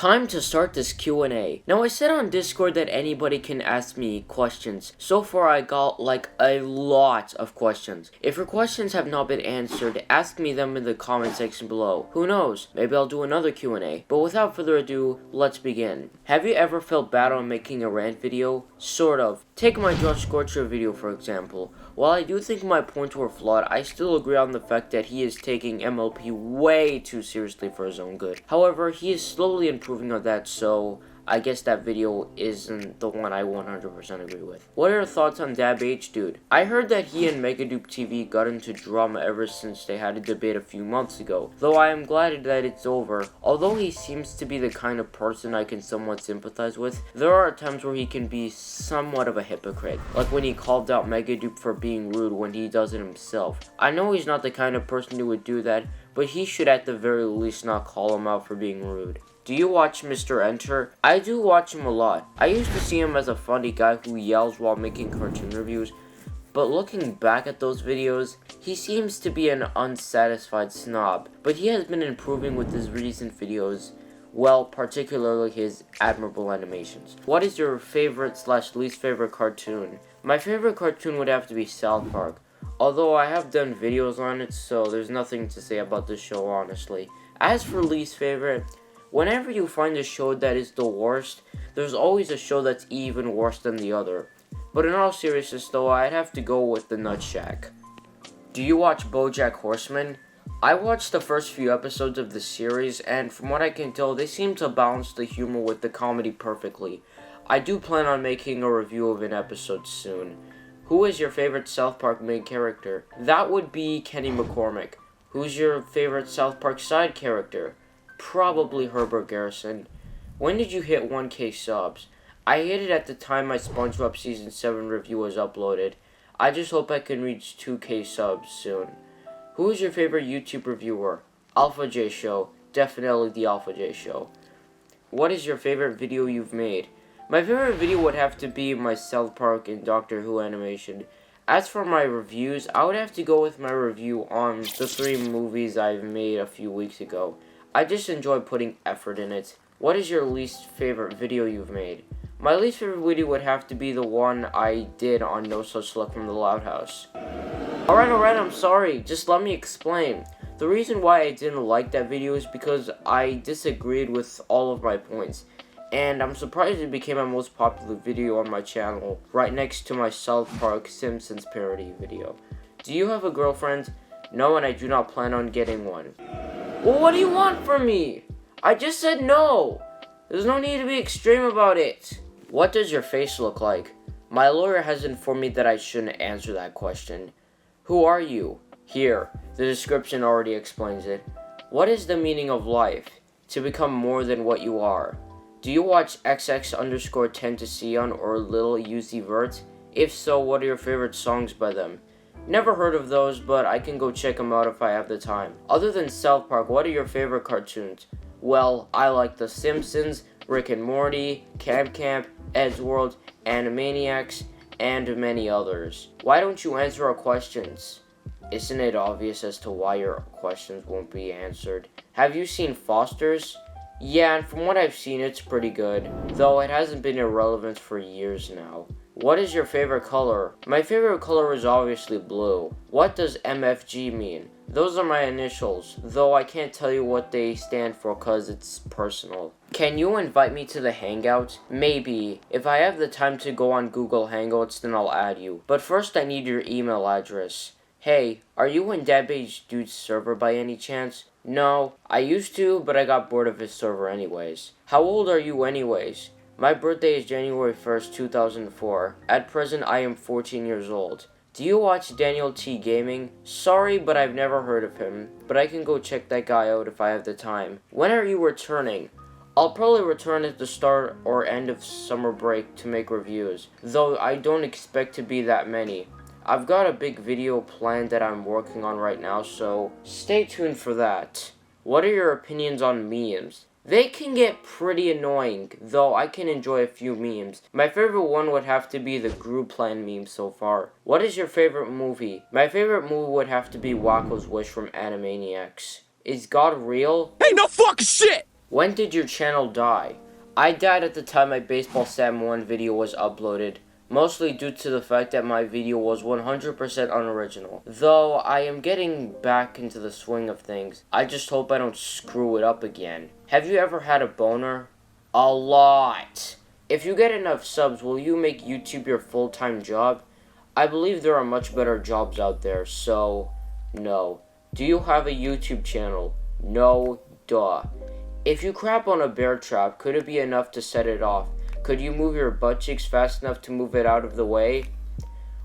Time to start this Q&A. Now I said on Discord that anybody can ask me questions. So far I got like a lot of questions. If your questions have not been answered, ask me them in the comment section below. Who knows, maybe I'll do another Q&A. But without further ado, let's begin. Have you ever felt bad on making a rant video? Sort of. Take my Josh Scorcher video for example. While I do think my points were flawed, I still agree on the fact that he is taking MLP way too seriously for his own good. However, he is slowly improving on that, so I guess that video isn't the one I 100% agree with. What are your thoughts on DabH, dude? I heard that he and Megadupe TV got into drama ever since they had a debate a few months ago, though I am glad that it's over. Although he seems to be the kind of person I can somewhat sympathize with, there are times where he can be somewhat of a hypocrite, like when he called out Megadupe for being rude when he does it himself. I know he's not the kind of person who would do that, but he should at the very least not call him out for being rude. Do you watch Mr. Enter? I do watch him a lot. I used to see him as a funny guy who yells while making cartoon reviews, but looking back at those videos, he seems to be an unsatisfied snob. But he has been improving with his recent videos, well, particularly his admirable animations. What is your favorite/least favorite cartoon? My favorite cartoon would have to be South Park, although I have done videos on it, so there's nothing to say about this show, honestly. As for least favorite, whenever you find a show that is the worst, there's always a show that's even worse than the other. But in all seriousness though, I'd have to go with The Nut Shack. Do you watch BoJack Horseman? I watched the first few episodes of the series, and from what I can tell, they seem to balance the humor with the comedy perfectly. I do plan on making a review of an episode soon. Who is your favorite South Park main character? That would be Kenny McCormick. Who's your favorite South Park side character? Probably Herbert Garrison. When did you hit 1K subs? I hit it at the time my SpongeBob Season 7 review was uploaded. I just hope I can reach 2K subs soon. Who is your favorite YouTube reviewer? Alpha J Show. Definitely the Alpha J Show. What is your favorite video you've made? My favorite video would have to be my South Park and Doctor Who animation. As for my reviews, I would have to go with my review on the 3 movies I've made a few weeks ago. I just enjoy putting effort in it. What is your least favorite video you've made? My least favorite video would have to be the one I did on No Such Luck from the Loud House. Alright, I'm sorry. Just let me explain. The reason why I didn't like that video is because I disagreed with all of my points. And I'm surprised it became my most popular video on my channel, right next to my South Park Simpsons parody video. Do you have a girlfriend? No, and I do not plan on getting one. Well, what do you want from me? I just said no. There's no need to be extreme about it. What does your face look like? My lawyer has informed me that I shouldn't answer that question. Who are you? Here, the description already explains it. What is the meaning of life? To become more than what you are. Do you watch XX_Tentacion or Lil Uzi Vert? If so, what are your favorite songs by them? Never heard of those, but I can go check them out if I have the time. Other than South Park, what are your favorite cartoons? Well, I like The Simpsons, Rick and Morty, Camp, Eddsworld, Animaniacs, and many others. Why don't you answer our questions? Isn't it obvious as to why your questions won't be answered? Have you seen Foster's? Yeah, and from what I've seen, it's pretty good, though it hasn't been irrelevant for years now. What is your favorite color? My favorite color is obviously blue. What does MFG mean? Those are my initials, though I can't tell you what they stand for cause it's personal. Can you invite me to the Hangout? Maybe. If I have the time to go on Google Hangouts, then I'll add you. But first I need your email address. Hey, are you in DabH Dude's server by any chance? No, I used to, but I got bored of his server anyways. How old are you anyways? My birthday is January 1st, 2004. At present, I am 14 years old. Do you watch danielt Gaming? Sorry, but I've never heard of him, but I can go check that guy out if I have the time. When are you returning? I'll probably return at the start or end of summer break to make reviews, though I don't expect to be that many. I've got a big video planned that I'm working on right now, so stay tuned for that. What are your opinions on memes? They can get pretty annoying, though I can enjoy a few memes. My favorite one would have to be the Group Plan meme so far. What is your favorite movie? My favorite movie would have to be Wacko's Wish from Animaniacs. Is God real? Ain't no fucking shit! When did your channel die? I died at the time my Baseball Sam 1 video was uploaded, mostly due to the fact that my video was 100% unoriginal. Though I am getting back into the swing of things, I just hope I don't screw it up again. Have you ever had a boner? A lot. If you get enough subs, will you make YouTube your full-time job? I believe there are much better jobs out there, so no. Do you have a YouTube channel? No, duh. If you crap on a bear trap, could it be enough to set it off? Could you move your butt cheeks fast enough to move it out of the way?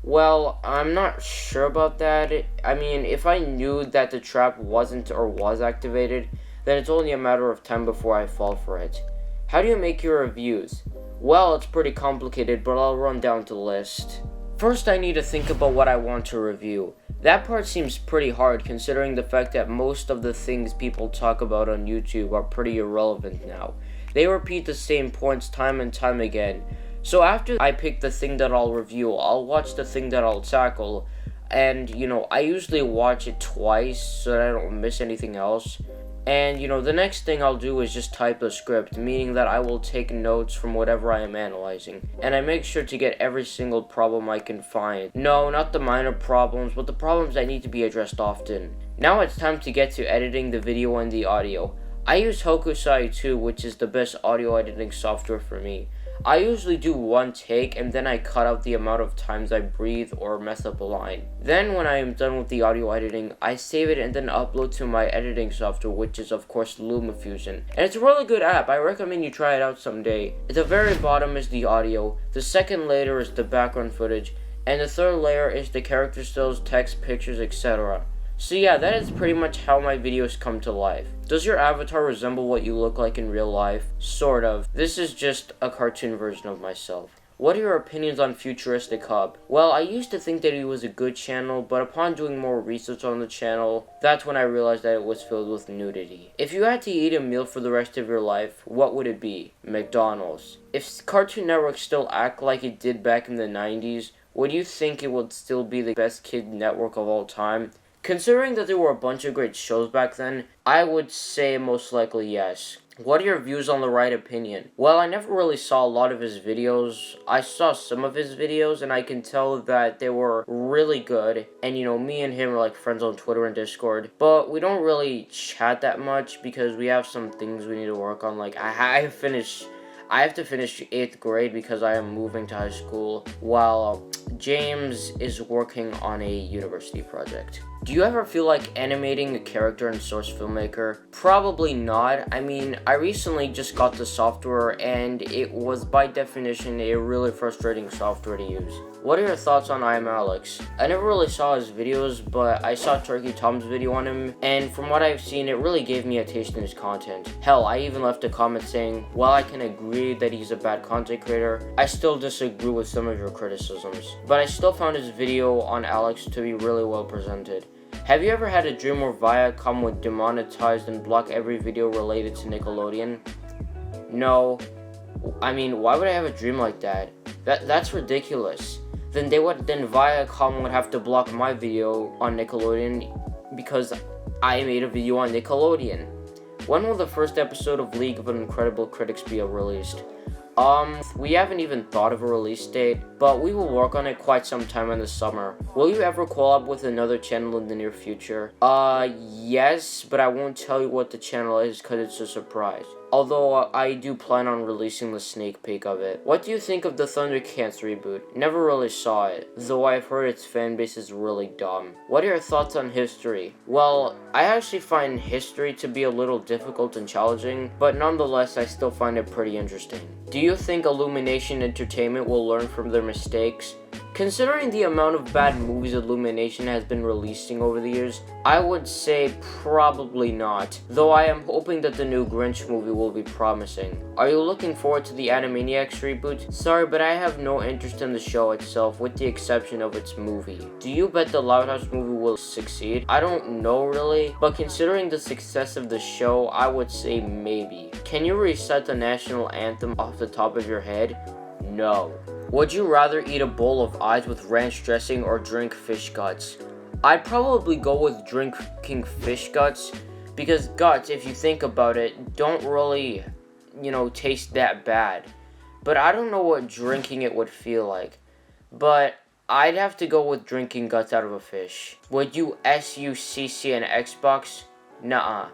Well, I'm not sure about that. I mean, if I knew that the trap wasn't or was activated, then it's only a matter of time before I fall for it. How do you make your reviews? Well, it's pretty complicated, but I'll run down the list. First, I need to think about what I want to review. That part seems pretty hard considering the fact that most of the things people talk about on YouTube are pretty irrelevant now. They repeat the same points time and time again. So after I pick the thing that I'll review, I'll watch the thing that I'll tackle. And, I usually watch it twice so that I don't miss anything else. And, the next thing I'll do is just type the script, meaning that I will take notes from whatever I am analyzing. And I make sure to get every single problem I can find. No, not the minor problems, but the problems that need to be addressed often. Now it's time to get to editing the video and the audio. I use Hokusai 2, which is the best audio editing software for me. I usually do one take and then I cut out the amount of times I breathe or mess up a line. Then when I am done with the audio editing, I save it and then upload to my editing software, which is of course LumaFusion. And it's a really good app. I recommend you try it out someday. At the very bottom is the audio, the second layer is the background footage, and the third layer is the character stills, text, pictures, etc. So yeah, that is pretty much how my videos come to life. Does your avatar resemble what you look like in real life? Sort of. This is just a cartoon version of myself. What are your opinions on Futuristic Hub? Well, I used to think that it was a good channel, but upon doing more research on the channel, that's when I realized that it was filled with nudity. If you had to eat a meal for the rest of your life, what would it be? McDonald's. If Cartoon Network still act like it did back in the 90s, would you think it would still be the best kid network of all time? Considering that there were a bunch of great shows back then, I would say most likely yes. What are your views on The Right Opinion? Well, I never really saw a lot of his videos. I saw some of his videos and I can tell that they were really good. And me and him are like friends on Twitter and Discord. But we don't really chat that much because we have some things we need to work on. Like I have to finish 8th grade because I am moving to high school while James is working on a university project. Do you ever feel like animating a character in Source Filmmaker? Probably not. I mean, I recently just got the software and it was by definition a really frustrating software to use. What are your thoughts on I Am Alex? I never really saw his videos, but I saw Turkey Tom's video on him, and from what I've seen, it really gave me a taste in his content. Hell, I even left a comment saying, while I can agree that he's a bad content creator, I still disagree with some of your criticisms. But I still found his video on Alex to be really well presented. Have you ever had a dream where Viacom would demonetize and block every video related to Nickelodeon? No. I mean, why would I have a dream like that? That's ridiculous. Then Viacom would have to block my video on Nickelodeon because I made a video on Nickelodeon. When will the first episode of League of Incredible Critics be released? We haven't even thought of a release date, but we will work on it quite some time in the summer. Will you ever collab with another channel in the near future? Yes, but I won't tell you what the channel is because it's a surprise. Although I do plan on releasing the sneak peek of it. What do you think of the Thundercats reboot? Never really saw it, though I've heard its fanbase is really dumb. What are your thoughts on history? Well, I actually find history to be a little difficult and challenging, but nonetheless I still find it pretty interesting. Do you think Illumination Entertainment will learn from their mistakes? Considering the amount of bad movies Illumination has been releasing over the years, I would say probably not, though I am hoping that the new Grinch movie will be promising. Are you looking forward to the Animaniacs reboot? Sorry, but I have no interest in the show itself with the exception of its movie. Do you bet the Loud House movie will succeed? I don't know really, but considering the success of the show, I would say maybe. Can you recite the national anthem off the top of your head? No. Would you rather eat a bowl of eyes with ranch dressing or drink fish guts? I'd probably go with drinking fish guts Because guts, if you think about it, don't really, taste that bad. But I don't know what drinking it would feel like. But I'd have to go with drinking guts out of a fish. Would you SUCC an Xbox? Nuh-uh.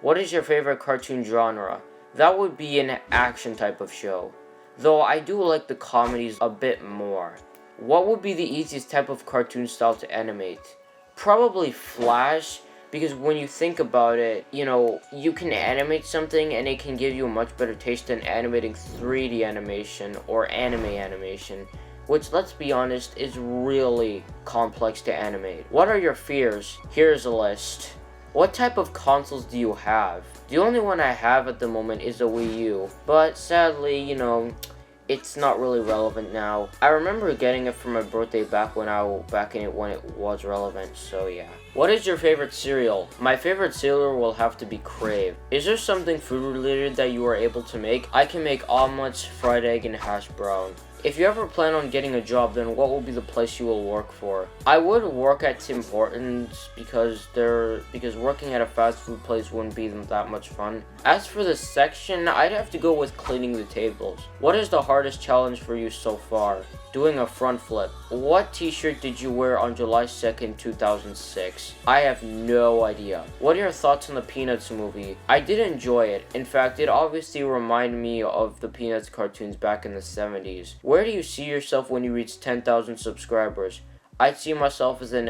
What is your favorite cartoon genre? That would be an action type of show. Though I do like the comedies a bit more. What would be the easiest type of cartoon style to animate? Probably Flash, because when you think about it, you can animate something and it can give you a much better taste than animating 3D animation or anime animation, which, let's be honest, is really complex to animate. What are your fears? Here's a list. What type of consoles do you have? The only one I have at the moment is a Wii U, but sadly, it's not really relevant now. I remember getting it for my birthday back when it was relevant, so yeah. What is your favorite cereal? My favorite cereal will have to be Crave. Is there something food related that you are able to make? I can make omelets, fried egg, and hash brown. If you ever plan on getting a job, then what will be the place you will work for? I would work at Tim Hortons because working at a fast food place wouldn't be that much fun. As for the section, I'd have to go with cleaning the tables. What is the hardest challenge for you so far? Doing a front flip. What t-shirt did you wear on July 2nd, 2006? I have no idea. What are your thoughts on the Peanuts movie? I did enjoy it. In fact, it obviously reminded me of the Peanuts cartoons back in the 70s. Where do you see yourself when you reach 10,000 subscribers? I'd see myself as an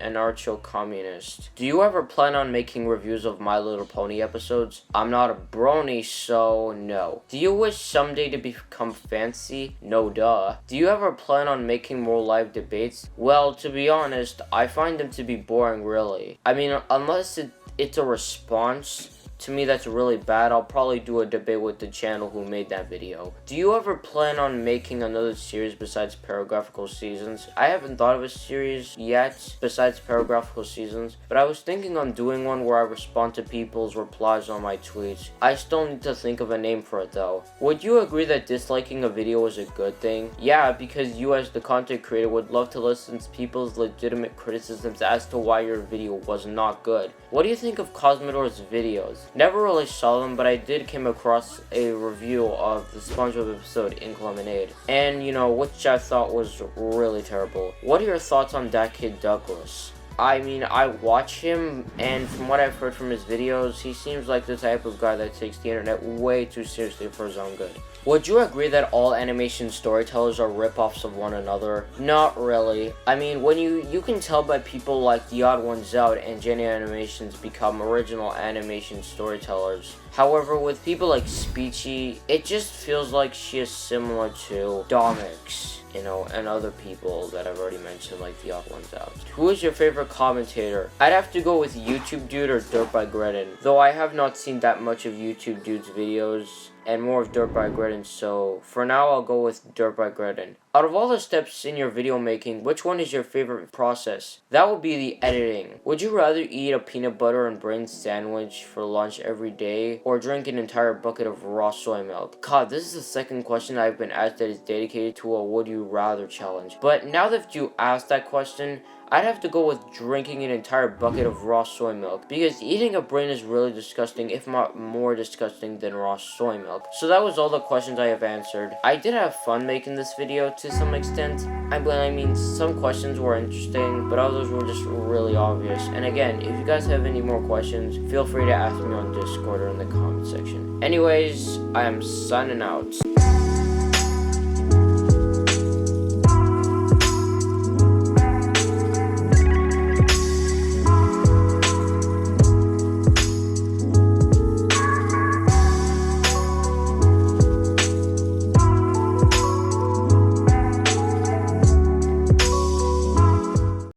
anarcho-communist. Do you ever plan on making reviews of My Little Pony episodes? I'm not a brony, so no. Do you wish someday to become fancy? No duh. Do you ever plan on making more live debates? Well, to be honest, I find them to be boring, really. I mean, unless it's a response to me that's really bad, I'll probably do a debate with the channel who made that video. Do you ever plan on making another series besides Paragraphical Seasons? I haven't thought of a series yet besides Paragraphical Seasons, but I was thinking on doing one where I respond to people's replies on my tweets. I still need to think of a name for it though. Would you agree that disliking a video is a good thing? Yeah, because you as the content creator would love to listen to people's legitimate criticisms as to why your video was not good. What do you think of Cosmodor's videos? Never really saw them, but I did came across a review of the SpongeBob episode Ink Lemonade, and which I thought was really terrible. What are your thoughts on that kid Douglas? I mean, I watch him, and from what I've heard from his videos, he seems like the type of guy that takes the internet way too seriously for his own good. Would you agree that all animation storytellers are rip-offs of one another? Not really. I mean, when you can tell by people like The Odd Ones Out and Jenny Animations become original animation storytellers. However, with people like Speechy, it just feels like she is similar to Domix, and other people that I've already mentioned, like The Odd Ones Out. Who is your favorite commentator? I'd have to go with YouTube Dude or Dirt by Gredden, though I have not seen that much of YouTube Dude's videos and more of Dirt by Gredden, so for now I'll go with Dirt by Gredden. Out of all the steps in your video making, which one is your favorite process? That would be the editing. Would you rather eat a peanut butter and brains sandwich for lunch every day, or drink an entire bucket of raw soy milk? God, this is the second question I've been asked that is dedicated to a would you rather challenge. But now that you asked that question, I'd have to go with drinking an entire bucket of raw soy milk, because eating a brain is really disgusting, if not more disgusting than raw soy milk. So that was all the questions I have answered. I did have fun making this video to some extent. I mean, some questions were interesting, but others were just really obvious. And again, if you guys have any more questions, feel free to ask me on Discord or in the comment section. Anyways, I am signing out.